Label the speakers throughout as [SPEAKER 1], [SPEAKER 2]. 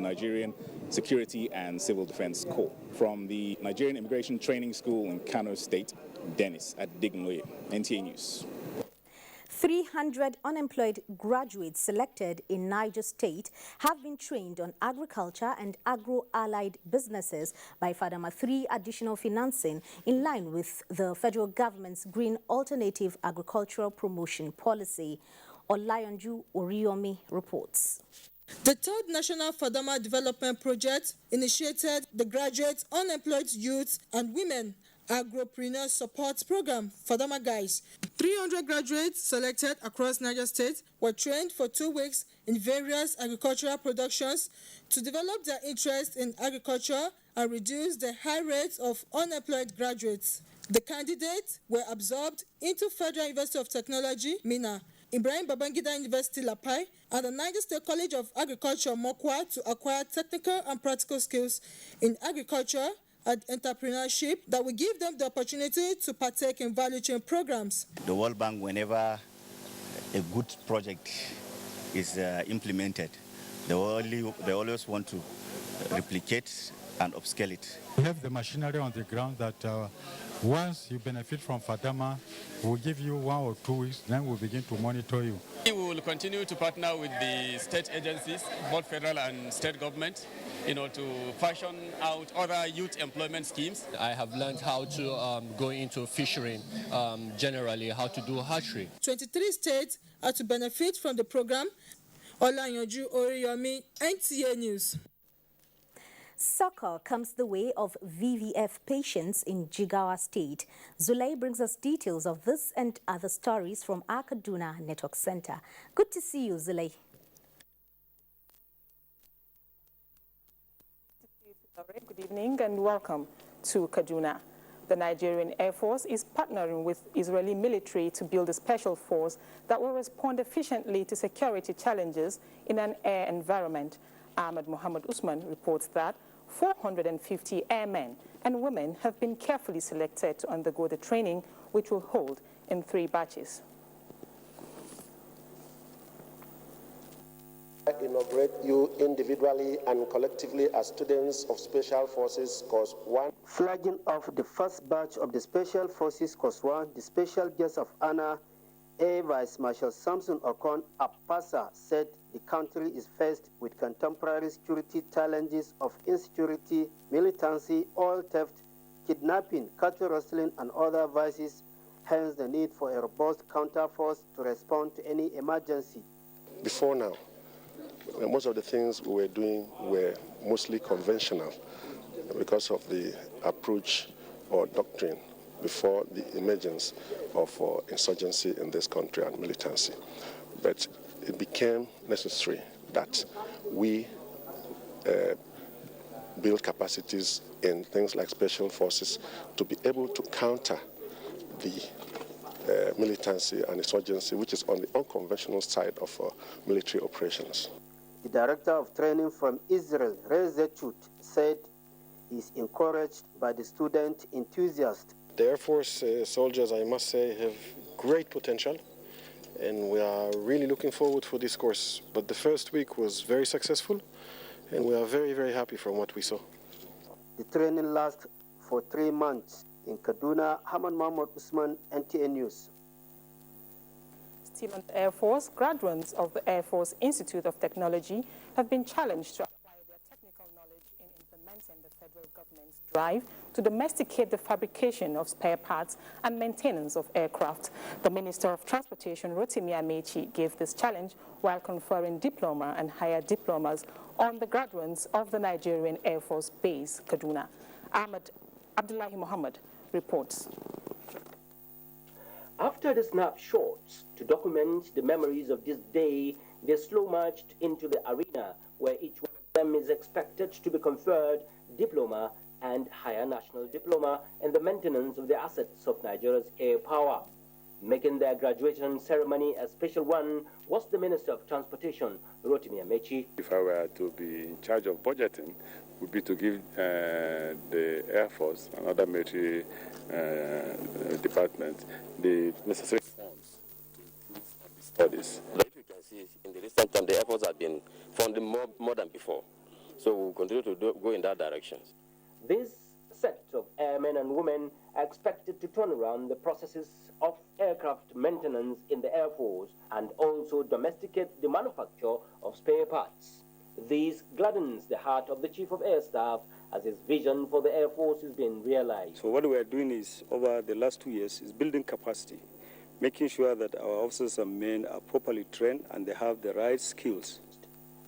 [SPEAKER 1] Nigerian Security and Civil Defense Corps. From the Nigerian Immigration Training School in Kano State, Dennis at Dignoye, NTA News.
[SPEAKER 2] 300 unemployed graduates selected in Niger State have been trained on agriculture and agro-allied businesses by FADAMA 3 additional financing in line with the federal government's Green Alternative Agricultural Promotion Policy. Olayonju Oriyomi reports.
[SPEAKER 3] The third National FADAMA Development Project initiated the Graduate Unemployed Youth and Women Agropreneur Support Program, FADAMA Guys. 300 graduates selected across Niger State were trained for 2 weeks in various agricultural productions to develop their interest in agriculture and reduce the high rates of unemployed graduates. The candidates were absorbed into Federal University of Technology, Mina, Ibrahim Babangida University, Lapai, and the Niger State College of Agriculture, Mokwa, to acquire technical and practical skills in agriculture and entrepreneurship that will give them the opportunity to partake in value chain programs.
[SPEAKER 4] The World Bank, whenever a good project is implemented, they always want to replicate and upscale it.
[SPEAKER 5] We have the machinery on the ground that once you benefit from FADAMA, we'll give you 1 or 2 weeks, then we'll begin to monitor you.
[SPEAKER 6] We will continue to partner with the state agencies, both federal and state government, to fashion out other youth employment schemes.
[SPEAKER 7] I have learned how to go into fishing, generally, how to do hatchery.
[SPEAKER 3] 23 states are to benefit from the program. Olayonju Oriyomi, NTA News.
[SPEAKER 2] Soccer comes the way of VVF patients in Jigawa State. Zulay brings us details of this and other stories from our Kaduna Network Center. Good to see you, Zulay.
[SPEAKER 8] Good evening and welcome to Kaduna. The Nigerian Air Force is partnering with Israeli military to build a special force that will respond efficiently to security challenges in an air environment. Ahmed Mohammed Usman reports that 450 airmen and women have been carefully selected to undergo the training, which will hold in 3 batches.
[SPEAKER 9] I inaugurate you individually and collectively as students of Special Forces Course 1. Flagging off the first batch of the Special Forces Course 1, the special guest of honor, Air Vice Marshal Samson Okon Apasa, said the country is faced with contemporary security challenges of insecurity, militancy, oil theft, kidnapping, cattle rustling, and other vices, hence the need for a robust counterforce to respond to any emergency. Before now, most of the things we were doing were mostly conventional because of the approach or doctrine before the emergence of insurgency in this country and militancy. But it became necessary that we build capacities in things like special forces to be able to counter the militancy and insurgency, which is on the unconventional side of military operations. The director of training from Israel, Reze Chut, said he is encouraged by the student enthusiasts. The Air Force soldiers, I must say, have great potential, and we are really looking forward for this course. But the first week was very successful, and we are very, very happy from what we saw. The training lasts for 3 months. In Kaduna, Haman Mahmoud Usman, NTA News.
[SPEAKER 8] Still on the Air Force, graduates of the Air Force Institute of Technology have been challenged to apply their technical knowledge in implementing the federal government's drive to domesticate the fabrication of spare parts and maintenance of aircraft. The Minister of Transportation, Rotimi Amechi, gave this challenge while conferring diploma and higher diplomas on the graduates of the Nigerian Air Force Base, Kaduna. Ahmed Abdullahi Mohammed reports.
[SPEAKER 10] After the snapshots to document the memories of this day, they slow marched into the arena where each one of them is expected to be conferred diploma and higher national diploma in the maintenance of the assets of Nigeria's air power. Making their graduation ceremony a special one was the Minister of Transportation, Rotimi Amechi.
[SPEAKER 11] If I were to be in charge of budgeting, would be to give the Air Force and other military departments the necessary funds to improve on the studies.
[SPEAKER 12] Like you can see, in the recent time, the Air Force have been funding more than before. So we'll continue to go in that direction.
[SPEAKER 10] This set of airmen and women are expected to turn around the processes of aircraft maintenance in the Air Force and also domesticate the manufacture of spare parts. This gladdens the heart of the Chief of Air Staff as his vision for the Air Force is being realized.
[SPEAKER 13] So what we are doing is, over the last 2 years, is building capacity, making sure that our officers and men are properly trained and they have the right skills.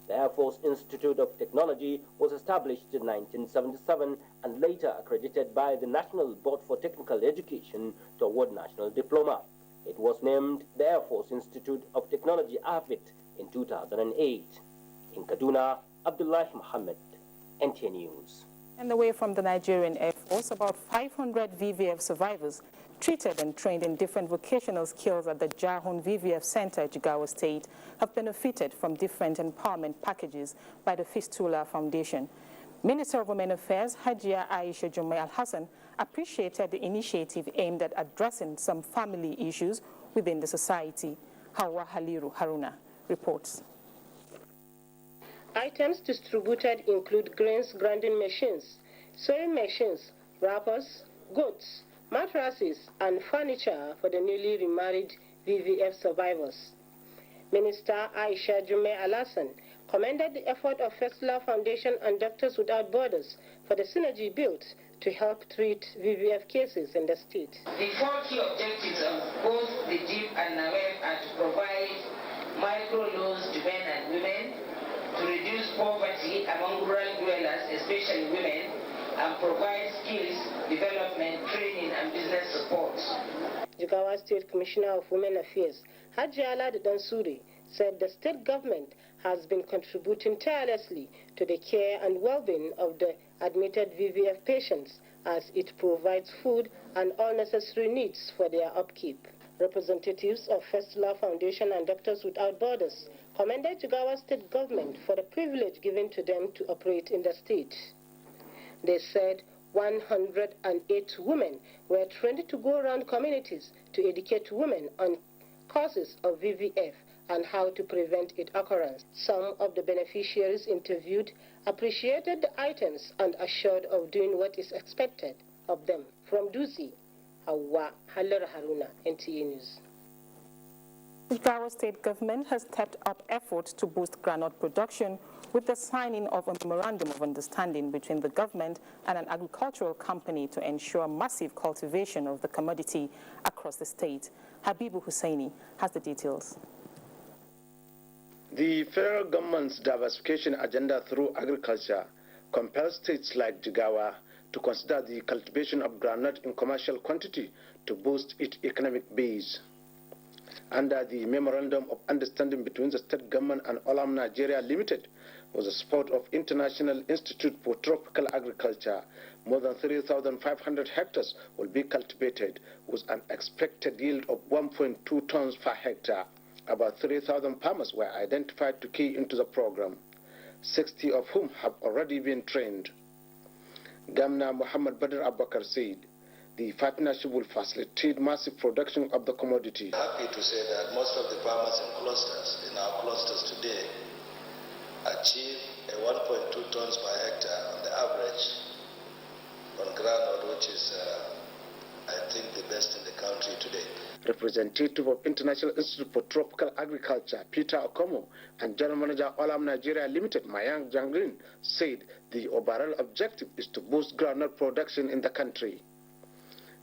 [SPEAKER 10] The Air Force Institute of Technology was established in 1977 and later accredited by the National Board for Technical Education to award national diploma. It was named the Air Force Institute of Technology AFIT in 2008. In Kaduna, Abdullahi Muhammad, NTA News.
[SPEAKER 8] And away from the Nigerian Air Force, about 500 VVF survivors treated and trained in different vocational skills at the Jahun VVF Center, Jigawa State, have benefited from different empowerment packages by the Fistula Foundation. Minister of Women Affairs, Hajia Aisha Jummai Al-Hassan, appreciated the initiative aimed at addressing some family issues within the society. Hawa Haliru Haruna reports.
[SPEAKER 14] Items distributed include grains grinding machines, sewing machines, wrappers, goods, mattresses, and furniture for the newly remarried VVF survivors. Minister Aisha Jummai Al-Hassan commended the effort of Fistula Foundation and Doctors Without Borders for the synergy built to help treat VVF cases in the state.
[SPEAKER 15] The 4 key objectives of both the DIP and NAWEB are to provide microloans to men and women, to reduce poverty among rural dwellers, especially women, and provide skills development, training, and business support.
[SPEAKER 14] Jigawa State Commissioner of Women Affairs, Hajia Dansuri, said the state government has been contributing tirelessly to the care and well-being of the admitted VVF patients as it provides food and all necessary needs for their upkeep. Representatives of Fistula Foundation and Doctors Without Borders commended Jigawa State government for the privilege given to them to operate in the state. They said 108 women were trained to go around communities to educate women on causes of VVF and how to prevent its occurrence. Some of the beneficiaries interviewed appreciated the items and assured of doing what is expected of them. From Dusi, Hawa Halar Haruna, NTA News.
[SPEAKER 8] The Jigawa State government has stepped up efforts to boost groundnut production with the signing of a memorandum of understanding between the government and an agricultural company to ensure massive cultivation of the commodity across the state. Habibu Hussaini has the details.
[SPEAKER 16] The federal government's diversification agenda through agriculture compels states like Jigawa to consider the cultivation of groundnut in commercial quantity to boost its economic base. Under the Memorandum of Understanding between the state government and Olam Nigeria Limited, with the support of International Institute for Tropical Agriculture, more than 3,500 hectares will be cultivated with an expected yield of 1.2 tons per hectare. About 3,000 farmers were identified to key into the program, 60 of whom have already been trained. Governor Muhammad Badr Abubakar said the partnership will facilitate massive production of the commodity.
[SPEAKER 17] Happy to say that most of the farmers in our clusters today achieve a 1.2 tons per hectare on the average on groundnut, which is, I think, the best in the country today.
[SPEAKER 16] Representative of International Institute for Tropical Agriculture, Peter Okomo, and General Manager Olam Nigeria Limited, Mayank Jangrin, said the overall objective is to boost groundnut production in the country.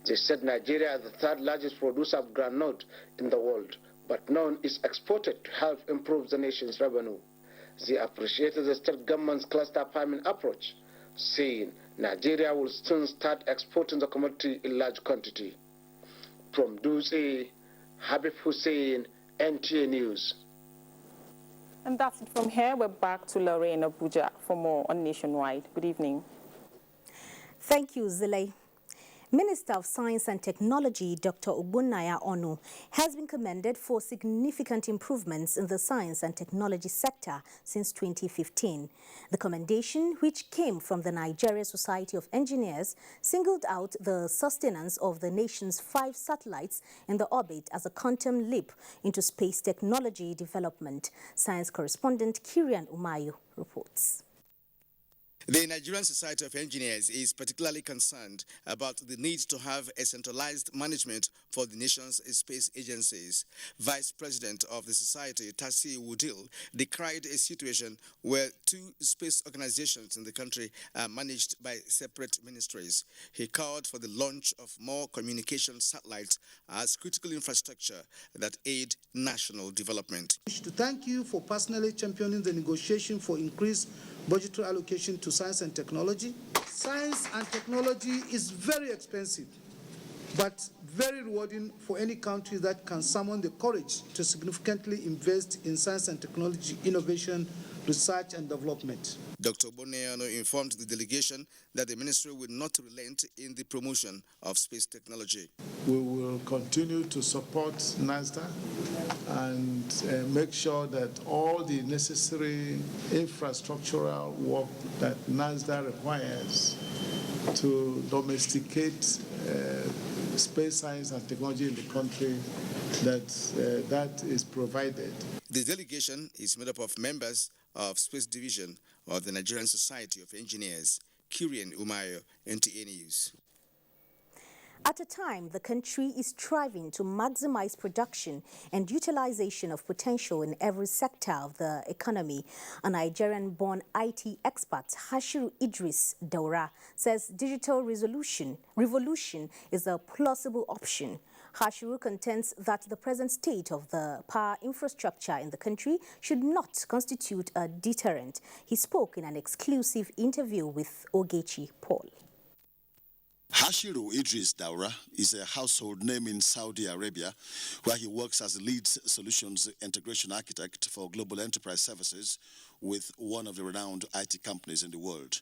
[SPEAKER 16] They said Nigeria is the third largest producer of groundnut in the world, but none is exported to help improve the nation's revenue. They appreciated the state government's cluster farming approach, saying Nigeria will soon start exporting the commodity in large quantity. From Duse, Habib Hussein, NTA News.
[SPEAKER 8] And that's it from here. We're back to Lorraine Abuja for more on Nationwide. Good evening.
[SPEAKER 2] Thank you, Zile. Minister of Science and Technology, Dr. Ogbonnaya Onu, has been commended for significant improvements in the science and technology sector since 2015. The commendation, which came from the Nigeria Society of Engineers, singled out the sustenance of the nation's 5 satellites in the orbit as a quantum leap into space technology development. Science correspondent Kirian Umayu reports.
[SPEAKER 18] The Nigerian Society of Engineers is particularly concerned about the need to have a centralized management for the nation's space agencies. Vice President of the Society, Tasi Wudil, decried a situation where two space organizations in the country are managed by separate ministries. He called for the launch of more communication satellites as critical infrastructure that aid national development.
[SPEAKER 19] I wish to thank you for personally championing the negotiation for increased budgetary allocation to science and technology. Science and technology is very expensive, but very rewarding for any country that can summon the courage to significantly invest in science and technology innovation, research and development. Dr. Boneano informed the delegation that the ministry will not relent in the promotion of space technology.
[SPEAKER 20] We will continue to support NASDA and make sure that all the necessary infrastructural work that NASDA requires to domesticate space science and technology in the country, that is provided.
[SPEAKER 18] The delegation is made up of members of Space Division of the Nigerian Society of Engineers. Kirian Umayo, NTA News.
[SPEAKER 2] At a time, the country is striving to maximize production and utilization of potential in every sector of the economy. A Nigerian-born IT expert, Hashiru Idris Daura, says digital revolution is a plausible option. Hashiru contends that the present state of the power infrastructure in the country should not constitute a deterrent. He spoke in an exclusive interview with Ogechi Paul.
[SPEAKER 21] Hashiru Idris Daura is a household name in Saudi Arabia, where he works as a lead solutions integration architect for global enterprise services with one of the renowned IT companies in the world.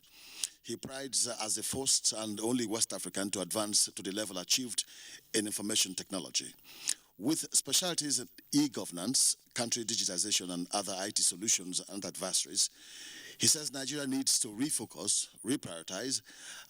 [SPEAKER 21] He prides as the first and only West African to advance to the level achieved in information technology. With specialties in e-governance, country digitization, and other IT solutions and adversaries, he says Nigeria needs to refocus, reprioritize,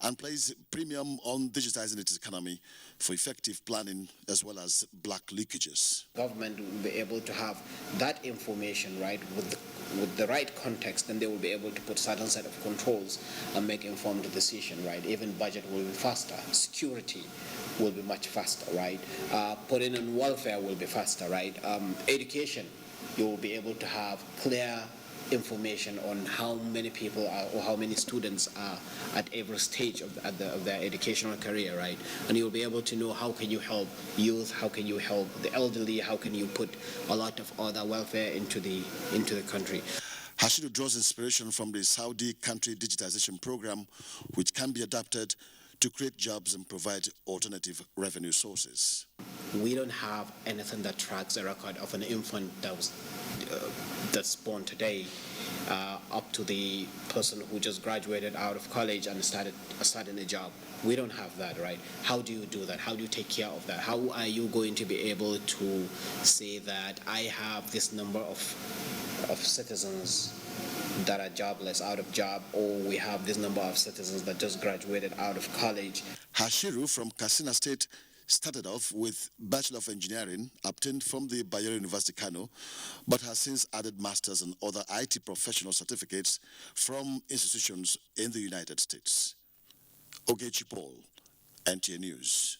[SPEAKER 21] and place premium on digitizing its economy for effective planning as well as black leakages.
[SPEAKER 22] Government will be able to have that information, right, with the right context, and they will be able to put certain set of controls and make informed decision, right? Even budget will be faster, security will be much faster, right? Putting in welfare will be faster, right? Education, you will be able to have clear information on how many people are or how many students are at every stage of their educational career, right? And you'll be able to know how can you help youth, how can you help the elderly, how can you put a lot of other welfare into the country.
[SPEAKER 21] Hashiru draws inspiration from the Saudi country digitization program, which can be adapted to create jobs and provide alternative revenue sources.
[SPEAKER 22] We don't have anything that tracks a record of an infant that's born today up to the person who just graduated out of college and starting a job. We don't have that, right? How do you do that? How do you take care of that? How are you going to be able to say that I have this number of citizens that are jobless, out of job, or we have this number of citizens that just graduated out of college?
[SPEAKER 21] Hashiru from Katsina State started off with Bachelor of Engineering, obtained from the Bayero University, Kano, but has since added masters and other IT professional certificates from institutions in the United States. Ogechi Paul, NTA News.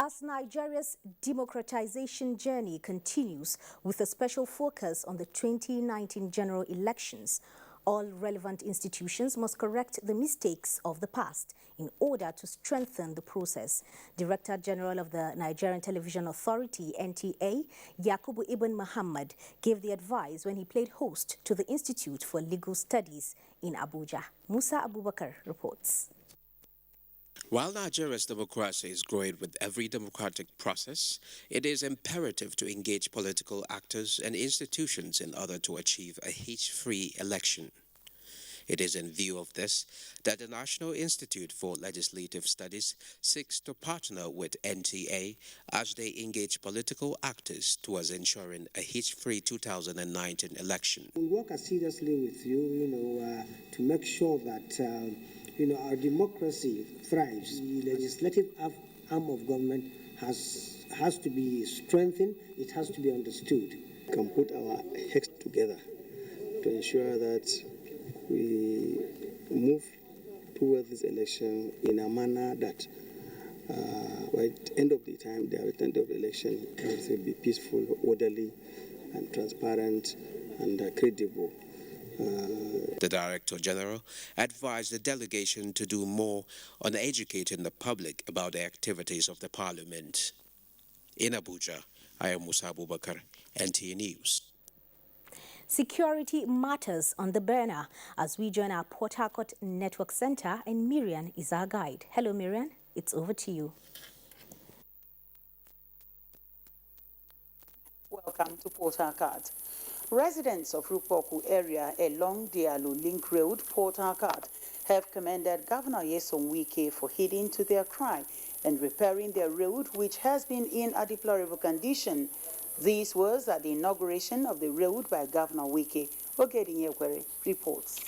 [SPEAKER 2] As Nigeria's democratization journey continues with a special focus on the 2019 general elections, all relevant institutions must correct the mistakes of the past in order to strengthen the process. Director General of the Nigerian Television Authority, NTA, Yakubu Ibn Muhammad, gave the advice when he played host to the Institute for Legal Studies in Abuja. Musa Abubakar reports.
[SPEAKER 23] While Nigeria's democracy is growing with every democratic process, it is imperative to engage political actors and institutions in order to achieve a hitch-free election. It is in view of this that the National Institute for Legislative Studies seeks to partner with NTA as they engage political actors towards ensuring a hitch-free 2019 election.
[SPEAKER 24] We work seriously with you, to make sure that our democracy thrives. The legislative arm of government has to be strengthened. It has to be understood.
[SPEAKER 25] We can put our heads together to ensure that we
[SPEAKER 24] towards this election in a manner that at the end of the election, everything will be peaceful, orderly, and transparent and credible.
[SPEAKER 23] The Director General advised the delegation to do more on educating the public about the activities of the Parliament. In Abuja, I am Musa Abubakar, NTA News.
[SPEAKER 2] Security matters on the burner as we join our Port Harcourt Network Center, and Miriam is our guide. Hello, Miriam. It's over to you.
[SPEAKER 1] Welcome to Port Harcourt. Residents of Rukpoku area along the Alu Link Road, Port Harcourt, have commended Governor Nyesom Wike for heeding to their cry and repairing their road, which has been in a deplorable condition. This was at the inauguration of the road by Governor Wike. Ogedinyekwere reports.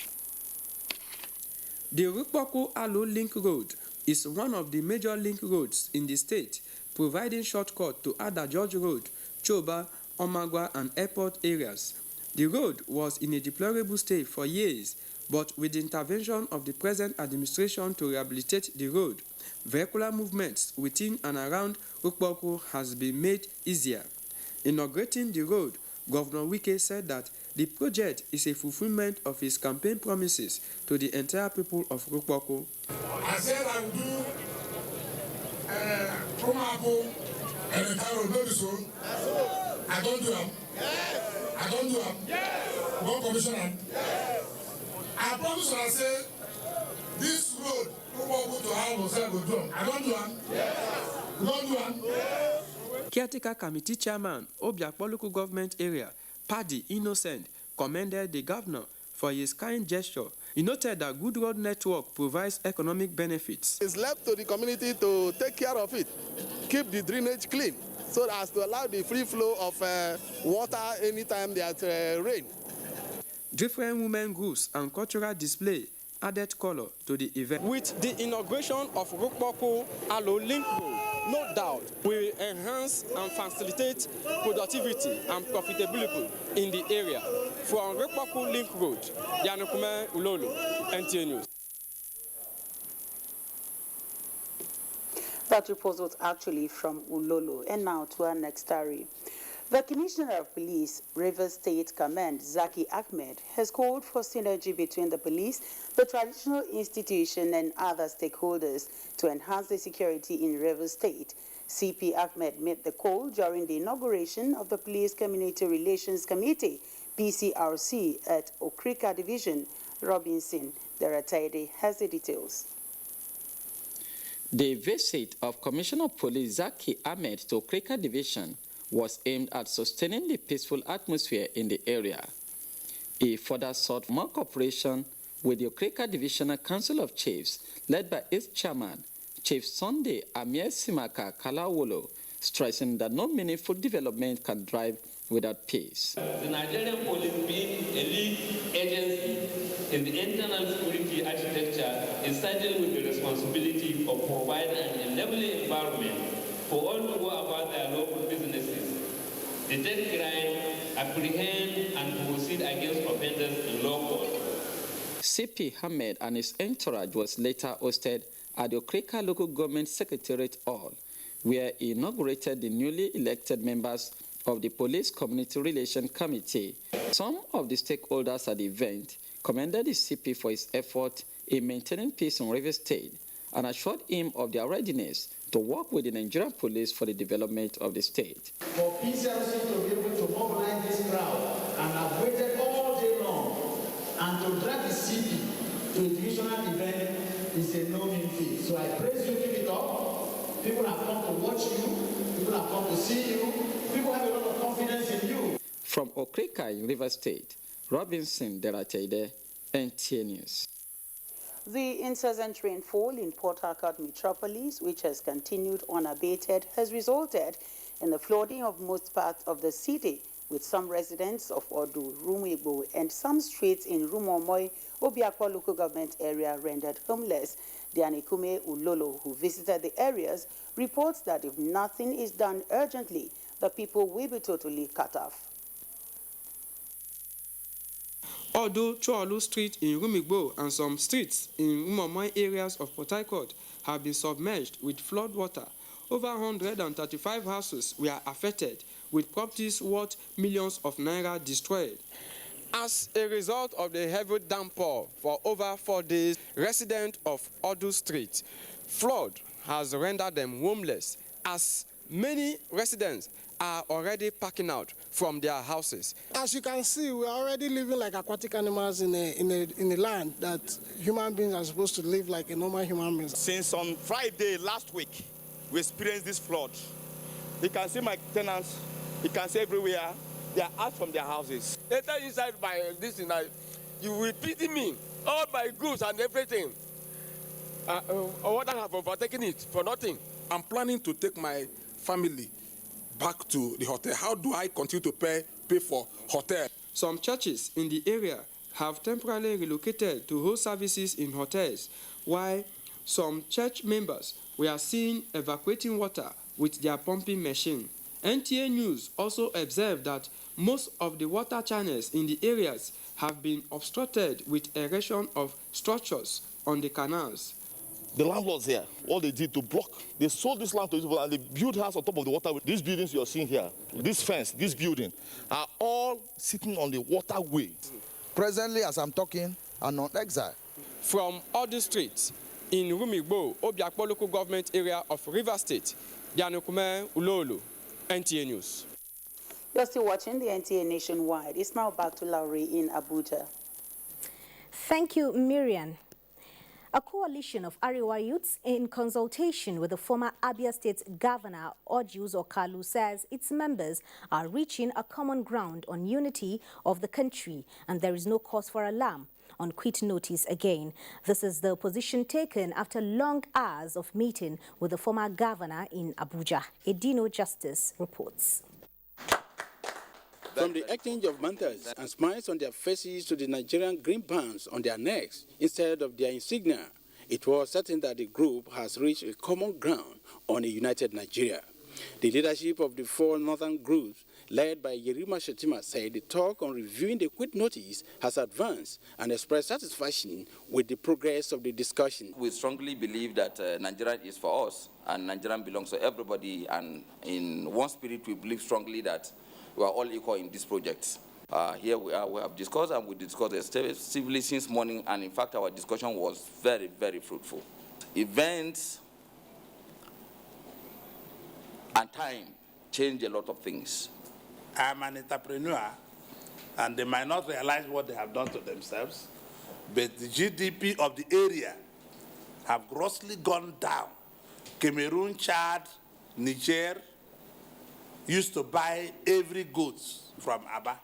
[SPEAKER 4] The Rukpoku Alu Link Road is one of the major link roads in the state, providing shortcut to Ada George Road, Choba, Omagwa, and airport areas. The road was in a deplorable state for years, but with the intervention of the present administration to rehabilitate the road, vehicular movements within and around Rukpoku has been made easier. Inaugurating the road, Governor Wike said that the project is a fulfillment of his campaign promises to the entire people of Rukpoku.
[SPEAKER 5] I said I would do Rukpoku and the entire road very soon. I don't do them. I don't do them. One commissioner. I promise when I say this road, Rukpoku to how will do them. I don't do them. We don't do them.
[SPEAKER 4] Caretaker Committee Chairman, Obiakpo Local Government Area, Paddy Innocent, commended the governor for his kind gesture. He noted that good road network provides economic benefits.
[SPEAKER 6] It's left to the community to take care of it, keep the drainage clean, so as to allow the free flow of water anytime there's rain.
[SPEAKER 4] Different women groups and cultural display added color to the event.
[SPEAKER 25] With the inauguration of Rukpoku Alu Link Road, no doubt will enhance and facilitate productivity and profitability in the area. From Rukpoku Link Road, Yanukume Ulolo, NTA News.
[SPEAKER 1] That report was actually from Ulolo. And now to our next story. The Commissioner of Police, Rivers State Command, Zaki Ahmed, has called for synergy between the police, the traditional institution, and other stakeholders to enhance the security in Rivers State. CP Ahmed made the call during the inauguration of the Police Community Relations Committee, PCRC, at Okrika Division. Robinson Derataide has the details.
[SPEAKER 26] The visit of Commissioner of Police Zaki Ahmed to Okrika Division was aimed at sustaining the peaceful atmosphere in the area. He further sought more cooperation with the Okrika Divisional Council of Chiefs, led by its chairman, Chief Sunday Amir Simaka Kalawolo, stressing that no meaningful development can drive without peace.
[SPEAKER 27] The Nigerian police, being a lead agency in the internal security architecture, is saddled with the responsibility of providing an enabling environment for all to go about their local businesses, detect crime, apprehend and proceed against offenders in law court.
[SPEAKER 26] CP Ahmed and his entourage was later hosted at the Okrika Local Government Secretariat Hall, where he inaugurated the newly elected members of the Police Community Relations Committee. Some of the stakeholders at the event commended the CP for his effort in maintaining peace in Rivers State and assured him of their readiness to work with the Nigerian police for the development of the state.
[SPEAKER 28] For PCRC to be able to mobilize this crowd, and I've waited all day long, and to drag the city to a divisional event is a no-mean feat. So I praise you, keep it up. People have come to watch you, people have come to see you, people have a lot of confidence in you.
[SPEAKER 26] From Okrika in Rivers State, Robinson Derataide, NTA News.
[SPEAKER 1] The incessant rainfall in Port Harcourt metropolis, which has continued unabated, has resulted in the flooding of most parts of the city, with some residents of Odu, Rumigbo, and some streets in Rumomoy, Obiakpo local government area rendered homeless. Dianikume Ulolo, who visited the areas, reports that if nothing is done urgently, the people will be totally cut off.
[SPEAKER 4] Although Chualu Street in Rumigbo and some streets in Umamai areas of Port Harcourt have been submerged with flood water, over 135 houses were affected, with properties worth millions of naira destroyed. As a result of the heavy downpour for over 4 days, residents of Odu Street, flood has rendered them homeless, as many residents are already packing out from their houses.
[SPEAKER 3] As you can see, we are already living like aquatic animals in a land that human beings are supposed to live like a normal human being.
[SPEAKER 7] Since on Friday last week, we experienced this flood. You can see my tenants, you can see everywhere, they are out from their houses.
[SPEAKER 9] Enter inside my this thing, you will pity me. All my goods and everything. Water have overtaken it for nothing.
[SPEAKER 10] I'm planning to take my family back to the hotel. How do I continue to pay for hotel?
[SPEAKER 4] Some churches in the area have temporarily relocated to host services in hotels, while some church members were seen evacuating water with their pumping machine. NTA News also observed that most of the water channels in the areas have been obstructed with erection of structures on the canals.
[SPEAKER 7] The landlords here, all they did to block, they sold this land to people and they built house on top of the water. These buildings you're seeing here, this fence, this building, are all sitting on the waterway.
[SPEAKER 11] Presently, as I'm talking, I'm on exile.
[SPEAKER 4] From Odu Street in Rumigbo, Obiakpo local government area of River State, Yanukume Ulolo, NTA News.
[SPEAKER 1] You're still watching the NTA Nationwide. It's now back to Laurie in Abuja.
[SPEAKER 2] Thank you, Miriam. A coalition of Arewa youths, in consultation with the former Abia State Governor Orji Uzor Kalu, says its members are reaching a common ground on unity of the country and there is no cause for alarm on quit notice again. This is the position taken after long hours of meeting with the former governor in Abuja. Edino Justice reports.
[SPEAKER 12] From the exchange of mantras and smiles on their faces to the Nigerian green bands on their necks instead of their insignia, it was certain that the group has reached a common ground on a united Nigeria. The leadership of the four northern groups, led by Yerima Shetima, said the talk on reviewing the quit notice has advanced and expressed satisfaction with the progress of the discussion.
[SPEAKER 13] We strongly believe that Nigeria is for us and Nigeria belongs to everybody, and in one spirit we believe strongly that we are all equal in this project. Here we are, we have discussed and we discussed extensively since morning, and in fact our discussion was very, very fruitful. Events and time change a lot of things.
[SPEAKER 28] I'm an entrepreneur, and they might not realize what they have done to themselves, but the GDP of the area have grossly gone down. Cameroon, Chad, Niger used to buy every goods from Aba.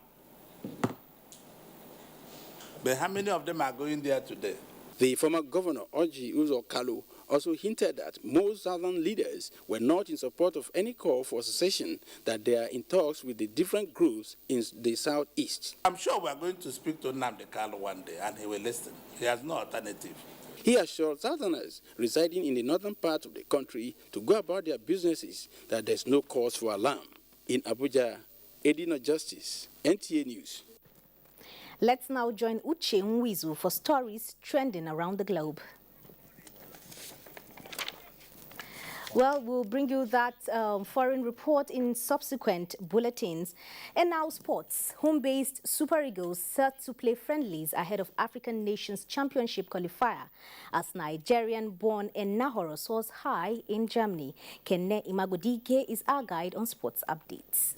[SPEAKER 28] But how many of them are going there today?
[SPEAKER 12] The former governor, Orji Uzor Kalu, also hinted that most southern leaders were not in support of any call for secession, that they are in talks with the different groups in the southeast.
[SPEAKER 28] I'm sure we are going to speak to Nnamdi Kanu one day, and he will listen. He has no alternative.
[SPEAKER 12] He assured southerners residing in the northern part of the country to go about their businesses that there's no cause for alarm. In Abuja, Edina Justice, NTA News.
[SPEAKER 2] Let's now join Uche Nwizu for stories trending around the globe. Well, we'll bring you that foreign report in subsequent bulletins. And now sports. Home-based Super Eagles set to play friendlies ahead of African Nations Championship qualifier as Nigerian-born Enahoro soars high in Germany. Kenne Imagodike is our guide on sports updates.